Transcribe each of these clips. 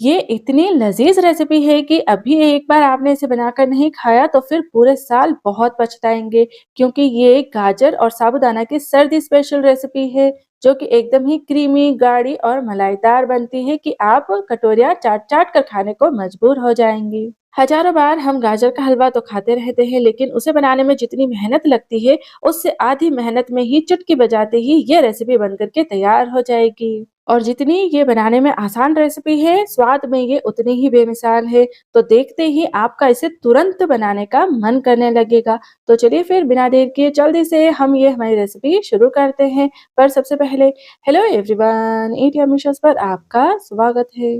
ये इतनी लज़ीज़ रेसिपी है कि अभी एक बार आपने इसे बनाकर नहीं खाया तो फिर पूरे साल बहुत पछताएँगे, क्योंकि ये गाजर और साबूदाना की सर्दी स्पेशल रेसिपी है, जो कि एकदम ही क्रीमी, गाढ़ी और मलाईदार बनती है कि आप कटोरियाँ चाट-चाट कर खाने को मजबूर हो जाएँगी। हज़ारों बार हम गाजर का हलवा तो खाते रहते हैं, लेकिन उसे बनाने में जितनी मेहनत लगती है, उससे आधी मेहनत में ही चुटकी बजाते ही ये रेसिपी बनकर के तैयार हो जाएगी। और जितनी ये बनाने में आसान रेसिपी है, स्वाद में ये उतनी ही बेमिसाल है। तो देखते ही आपका इसे तुरंत बनाने का मन करने लगेगा। तो चलिए फिर बिना देर किए जल्दी से हम ये हमारी रेसिपी शुरू करते हैं। पर सबसे पहले हेलो एवरीवन, ईट यम्मी शोज़ पर आपका स्वागत है।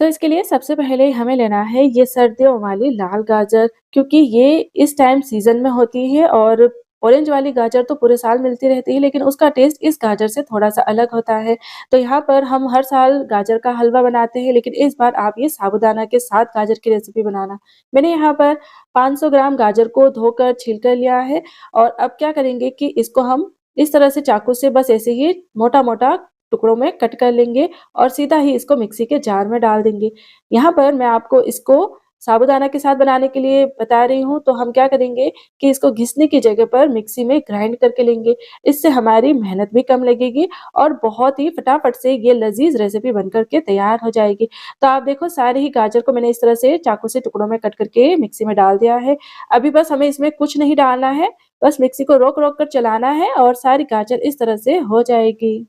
तो इसके लिए सबसे पहले हमें लेना है ये सर्दियों वाली लाल गाजर, क्योंकि ये इस टाइम सीज़न में होती है और ऑरेंज वाली गाजर तो पूरे साल मिलती रहती है, लेकिन उसका टेस्ट इस गाजर से थोड़ा-सा अलग होता है। तो यहाँ पर हम हर साल गाजर का हलवा बनाते हैं, लेकिन इस बार आप ये साबूदाना के साथ गाजर की रेसिपी बनाना। मैंने यहाँ पर 500 ग्राम गाजर को धोकर छील कर लिया है और अब क्या करेंगे कि इसको हम इस तरह से चाकू से बस ऐसे ही मोटा-मोटा टुकड़ों में कट कर लेंगे और सीधा ही इसको मिक्सी के जार में डाल देंगे। यहाँ पर मैं आपको इसको साबूदाना के साथ बनाने के लिए बता रही हूँ, तो हम क्या करेंगे कि इसको घिसने की जगह पर मिक्सी में ग्राइंड करके लेंगे। इससे हमारी मेहनत भी कम लगेगी और बहुत ही फटाफट से ये लज़ीज़ रेसिपी बनकर के तैयार हो जाएगी। तो आप देखो सारे ही गाजर को मैंने इस तरह से चाकू से टुकड़ों में कट करके मिक्सी में डाल दिया है। अभी बस हमें इसमें कुछ नहीं डालना है, बस मिक्सी को रोक-रोक कर चलाना है और सारी गाजर इस तरह से हो जाएगी।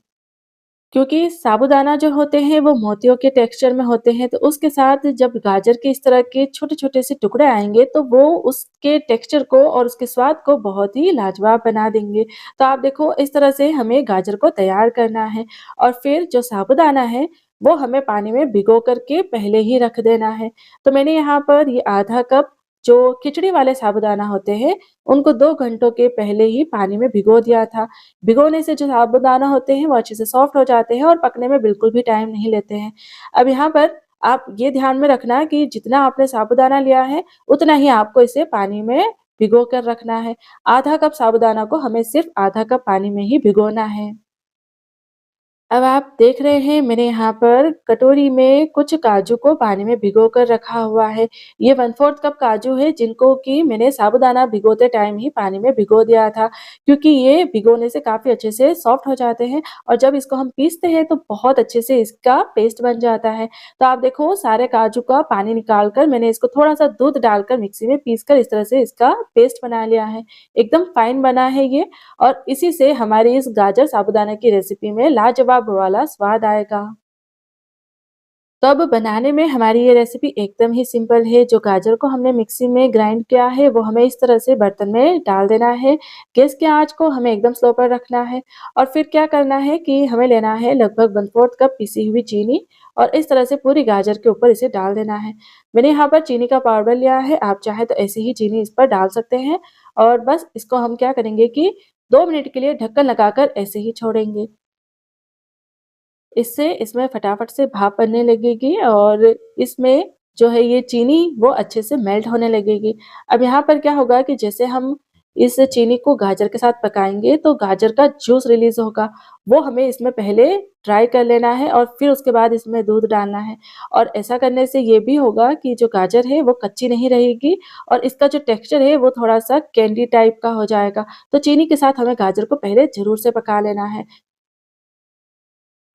क्योंकि साबूदाना जो होते हैं वो मोतियों के टेक्सचर में होते हैं, तो उसके साथ जब गाजर के इस तरह के छोटे-छोटे से टुकड़े आएँगे, तो वो उसके टेक्सचर को और उसके स्वाद को बहुत ही लाजवाब बना देंगे। तो आप देखो इस तरह से हमें गाजर को तैयार करना है और फिर जो साबूदाना है, वो हमें पानी में भिगो कर के पहले ही रख देना है। तो मैंने यहाँ पर ये आधा कप जो खिचड़ी वाले साबूदाना होते हैं, उनको 2 घंटों के पहले ही पानी में भिगो दिया था। भिगोने से जो साबूदाना होते हैं वो अच्छे से सॉफ्ट हो जाते हैं और पकने में बिल्कुल भी टाइम नहीं लेते हैं। अब यहाँ पर आप ये ध्यान में रखना कि जितना आपने साबूदाना लिया है, उतना ही आपको इसे पानी में भिगो कर रखना है। आधा कप साबूदाना को हमें सिर्फ़ आधा कप पानी में ही भिगोना है। अब आप देख रहे हैं मैंने यहाँ पर कटोरी में कुछ काजू को पानी में भिगो कर रखा हुआ है। ये 1/4 कप काजू है जिनको कि मैंने साबूदाना भिगोते टाइम ही पानी में भिगो दिया था, क्योंकि ये भिगोने से काफ़ी अच्छे से सॉफ्ट हो जाते हैं और जब इसको हम पीसते हैं तो बहुत अच्छे से इसका पेस्ट बन जाता है। तो आप देखो सारे काजू का पानी निकाल कर मैंने इसको थोड़ा-सा दूध डालकर मिक्सी में पीस कर इस तरह से इसका पेस्ट बना लिया है। एकदम फाइन बना है ये और इसी से हमारी इस गाजर साबूदाना की रेसिपी में लाजवाब वाला स्वाद आएगा। तो अब बनाने में हमारी ये रेसिपी एकदम ही सिंपल है। जो गाजर को हमने मिक्सी में ग्राइंड किया है, वो हमें इस तरह से बर्तन में डाल देना है। गैस की आँच को हमें एकदम स्लो पर रखना है और फिर क्या करना है कि हमें लेना है लगभग 1/4 कप पिसी हुई चीनी और इस तरह से पूरी गाजर के ऊपर इसे डाल देना है। मैंने यहाँ पर चीनी का पाउडर लिया है, आप चाहें तो ऐसे ही चीनी इस पर डाल सकते हैं और बस इसको हम क्या करेंगे कि 2 मिनट के लिए ढक्कन लगाकर ऐसे ही छोड़ेंगे। इससे इसमें फटाफट से भाप बनने लगेगी और इसमें जो है ये चीनी वो अच्छे से मेल्ट होने लगेगी। अब यहाँ पर क्या होगा कि जैसे हम इस चीनी को गाजर के साथ पकाएँगे तो गाजर का जूस रिलीज़ होगा, वो हमें इसमें पहले ड्राई कर लेना है और फिर उसके बाद इसमें दूध डालना है। और ऐसा करने से ये भी होगा कि जो गाजर है वो कच्ची नहीं रहेगी और इसका जो टेक्सचर है वो थोड़ा-सा कैंडी टाइप का हो जाएगा। तो चीनी के साथ हमें गाजर को पहले ज़रूर से पका लेना है।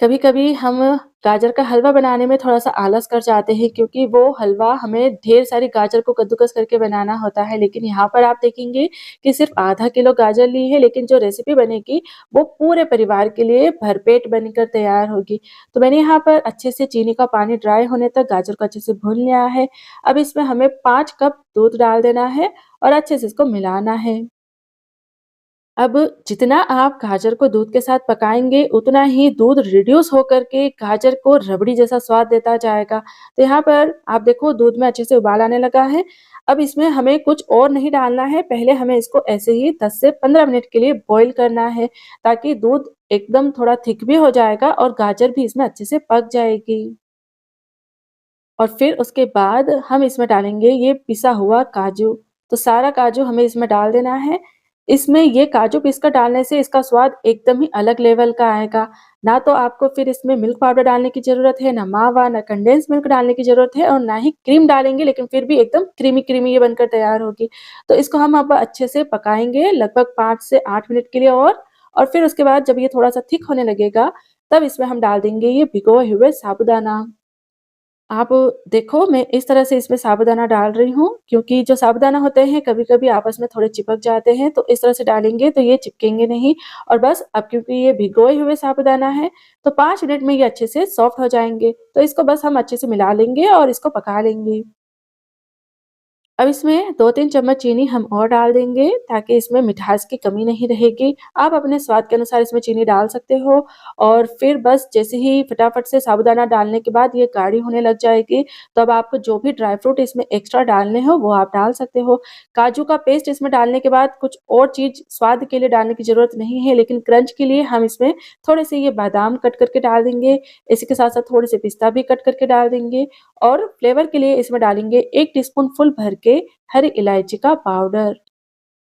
कभी-कभी हम गाजर का हलवा बनाने में थोड़ा-सा आलस कर जाते हैं, क्योंकि वो हलवा हमें ढेर सारी गाजर को कद्दूकस करके बनाना होता है। लेकिन यहाँ पर आप देखेंगे कि सिर्फ़ आधा किलो गाजर ली है, लेकिन जो रेसिपी बनेगी वो पूरे परिवार के लिए भरपेट बनकर तैयार होगी। तो मैंने यहाँ पर अच्छे से चीनी का पानी ड्राई होने तक गाजर को अच्छे से भून लिया है। अब इसमें हमें 5 कप दूध डाल देना है और अच्छे से इसको मिलाना है। अब जितना आप गाजर को दूध के साथ पकाएँगे, उतना ही दूध रिड्यूस होकर के गाजर को रबड़ी जैसा स्वाद देता जाएगा। तो यहाँ पर आप देखो दूध में अच्छे से उबाल आने लगा है। अब इसमें हमें कुछ और नहीं डालना है, पहले हमें इसको ऐसे ही 10 से 15 मिनट के लिए बॉयल करना है, ताकि दूध एकदम थोड़ा थिक भी हो जाएगा और गाजर भी इसमें अच्छे से पक जाएगी। और फिर उसके बाद हम इसमें डालेंगे ये पिसा हुआ काजू। तो सारा काजू हमें इसमें डाल देना है। इसमें ये काजू पीस कर डालने से इसका स्वाद एकदम ही अलग लेवल का आएगा। ना तो आपको फिर इसमें मिल्क पाउडर डालने की ज़रूरत है, ना मावा, ना कंडेंस मिल्क डालने की ज़रूरत है और ना ही क्रीम डालेंगे, लेकिन फिर भी एकदम क्रीमी-क्रीमी ये बनकर तैयार होगी। तो इसको हम अब अच्छे से पकाएँगे लगभग 5 से 8 मिनट के लिए और फिर उसके बाद जब ये थोड़ा-सा थिक होने लगेगा, तब इसमें हम डाल देंगे ये भिगोए हुए साबूदाना। आप देखो मैं इस तरह से इसमें साबूदाना डाल रही हूँ, क्योंकि जो साबूदाना होते हैं कभी-कभी आपस में थोड़े चिपक जाते हैं, तो इस तरह से डालेंगे तो ये चिपकेंगे नहीं और बस अब क्योंकि ये भिगोए हुए साबूदाना है, तो 5 मिनट में ये अच्छे से सॉफ्ट हो जाएँगे। तो इसको बस हम अच्छे से मिला लेंगे और इसको पका लेंगे। अब इसमें 2-3 चम्मच चीनी हम और डाल देंगे ताकि इसमें मिठास की कमी नहीं रहेगी। आप अपने स्वाद के अनुसार इसमें चीनी डाल सकते हो और फिर बस जैसे ही फटाफट से साबूदाना डालने के बाद ये गाढ़ी होने लग जाएगी, तो अब आपको जो भी ड्राई फ्रूट इसमें एक्स्ट्रा डालने हो वो आप डाल सकते हो। काजू का पेस्ट इसमें डालने के बाद कुछ और चीज़ स्वाद के लिए डालने की ज़रूरत नहीं है, लेकिन क्रंच के लिए हम इसमें थोड़े-से ये बादाम कट करके डाल देंगे। इसी के साथ-साथ थोड़े-से पिस्ता भी कट करके डाल देंगे और फ्लेवर के लिए इसमें डालेंगे 1 टीस्पून फुल भर के हरी इलायची का पाउडर।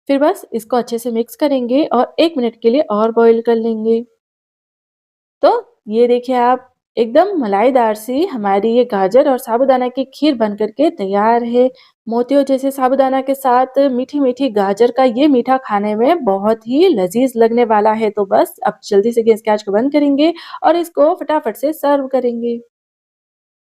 फिर बस इसको अच्छे से मिक्स करेंगे और 1 मिनट के लिए और बॉयल कर लेंगे। तो ये देखिए आप एकदम मलाईदार सी हमारी ये गाजर और साबूदाना की खीर बन कर के तैयार है। मोतियों जैसे साबूदाना के साथ मीठी-मीठी गाजर का ये मीठा खाने में बहुत ही लज़ीज़ लगने वाला है। तो बस अब जल्दी से गैस की आँच को बंद करेंगे और इसको फटाफट से सर्व करेंगे।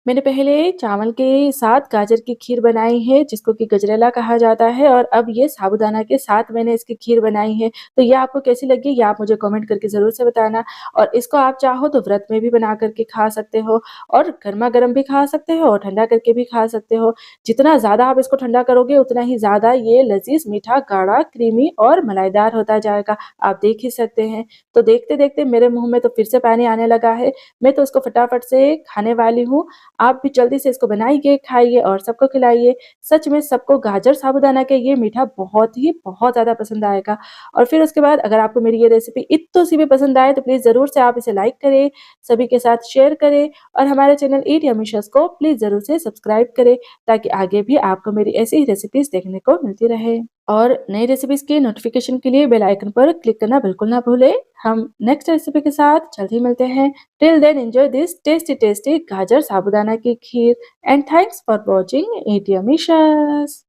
मैंने पहले चावल के साथ गाजर की खीर बनाई है, जिसको कि गजरेला कहा जाता है और अब ये साबूदाना के साथ मैंने इसकी खीर बनाई है। तो ये आपको कैसी लगी, ये आप मुझे कमेंट करके ज़रूर से बताना और इसको आप चाहो तो व्रत में भी बना कर के खा सकते हो और गरमा-गरम भी खा सकते हो और ठंडा करके भी खा सकते हो। जितना ज़्यादा आप इसको ठंडा करोगे, उतना ही ज़्यादा ये लज़ीज़, मीठा, गाढ़ा, क्रीमी और मलाईदार होता जाएगा। आप देख ही सकते हैं। तो देखते-देखते मेरे मुँह में तो फिर से पानी आने लगा है। मैं तो इसको फटाफट से खाने वाली हूँ। आप भी जल्दी से इसको बनाइए, खाइए और सबको खिलाइए। सच में सबको गाजर साबूदाना के ये मीठा बहुत ज़्यादा पसंद आएगा। और फिर उसके बाद अगर आपको मेरी ये रेसिपी इत्तू-सी भी पसंद आए तो प्लीज़ ज़रूर से आप इसे लाइक करें, सभी के साथ शेयर करें और हमारे चैनल ईट यम्मी को प्लीज़ ज़रूर से सब्सक्राइब करें, ताकि आगे भी आपको मेरी ऐसी ही रेसिपीज़ देखने को मिलती रहे। और नई रेसिपीज़ के नोटिफ़िकेशन के लिए बेल आइकन पर क्लिक करना बिल्कुल ना भूलें। हम नेक्स्ट रेसिपी के साथ जल्द ही मिलते हैं। Till then, enjoy this tasty gajar sabudana ki kheer and thanks for watching Eat Yummy Shas.